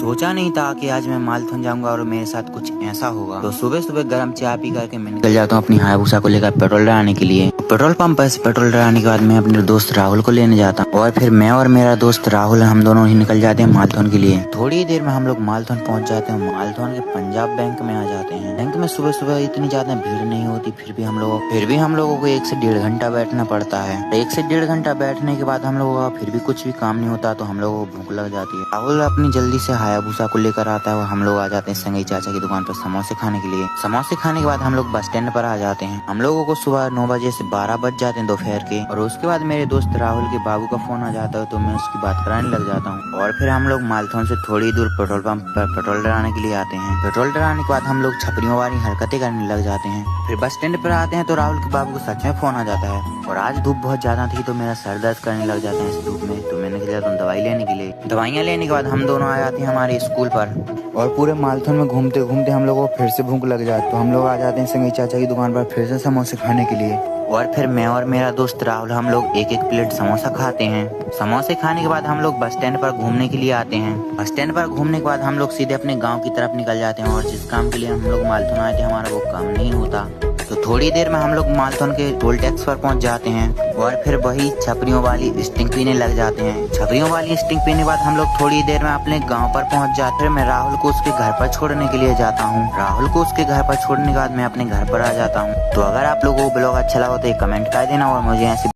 सोचा नहीं था कि आज मैं मालथन जाऊंगा और मेरे साथ कुछ ऐसा होगा। तो सुबह सुबह गर्म चाय पी करके मैं निकल जाता हूँ अपनी हायाबुसा को लेकर पेट्रोल डलाने के लिए। पेट्रोल पंप पर से पेट्रोल डलाने के बाद मैं अपने दोस्त राहुल को लेने जाता हूँ और फिर मैं और मेरा दोस्त राहुल हम दोनों ही निकल जाते हैं मालथन के लिए। थोड़ी देर में हम लोग मालथन पहुँच जाते हैं। मालथन के पंजाब बैंक में आ जाते हैं। बैंक में सुबह सुबह इतनी ज्यादा भीड़ नहीं होती, फिर भी हम लोगों को 1 से 1.5 घंटा बैठना पड़ता है। 1 से 1.5 घंटा बैठने के बाद हम लोगों का फिर भी कुछ भी काम नहीं होता, तो हम लोगों को भूख लग जाती है। राहुल अपनी जल्दी से हायाबुसा को लेकर आता है और हम लोग आ जाते हैं संगई चाचा की दुकान पर समोसे खाने के लिए। समोसे खाने के बाद हम लोग बस स्टैंड पर आ जाते हैं। हम लोगों को सुबह 9 बजे से 12 बज जाते हैं दोपहर के। और उसके बाद मेरे दोस्त राहुल के बाबू का फोन आ जाता है, तो मैं उसकी बात कराने लग जाता हूँ। और फिर हम लोग मालथन से थोड़ी दूर पेट्रोल पंप पर पेट्रोल डलाने के लिए आते हैं। पेट्रोल डलाने के बाद हम लोग छपरियों वाली हरकतें करने लग जाते हैं। फिर बस स्टैंड पर आते हैं तो राहुल के बाबू को सच में फोन आ जाता है। और आज धूप बहुत ज्यादा थी तो मेरा सर दर्द करने लग जाता है इस धूप में, तो मैंने कहा तुम दवाई लेने के लिए। दवाइयाँ लेने के बाद हम दोनों आ जाते हैं हमारे स्कूल पर। और पूरे मालथन में घूमते घूमते हम लोगों को फिर से भूख लग जाती, तो हम लोग आ जाते हैं संगई चाचा की दुकान पर फिर से समोसे खाने के लिए। और फिर मैं और मेरा दोस्त राहुल हम लोग 1-1 प्लेट समोसा खाते हैं। समोसे खाने के बाद हम लोग बस स्टैंड पर घूमने के लिए आते हैं। बस स्टैंड पर घूमने के बाद हम लोग सीधे अपने गांव की तरफ निकल जाते हैं। और जिस काम के लिए हम लोग मालथन आए थे हमारा वो काम नहीं होता, तो थोड़ी देर में हम लोग मालथन के टोल टैक्स पर पहुंच जाते हैं। और फिर वही छपरियों वाली स्टिंग पीने लग जाते हैं। छपरियों वाली स्टिंग पीने के बाद हम लोग थोड़ी देर में अपने गांव पर पहुंच जाते हैं। फिर मैं राहुल को उसके घर पर छोड़ने के लिए जाता हूं। राहुल को उसके घर पर छोड़ने के बाद मैं अपने घर पर आ जाता हूं। तो अगर आप लोगों को ब्लॉग अच्छा लगा तो एक कमेंट कर देना और मुझे ऐसे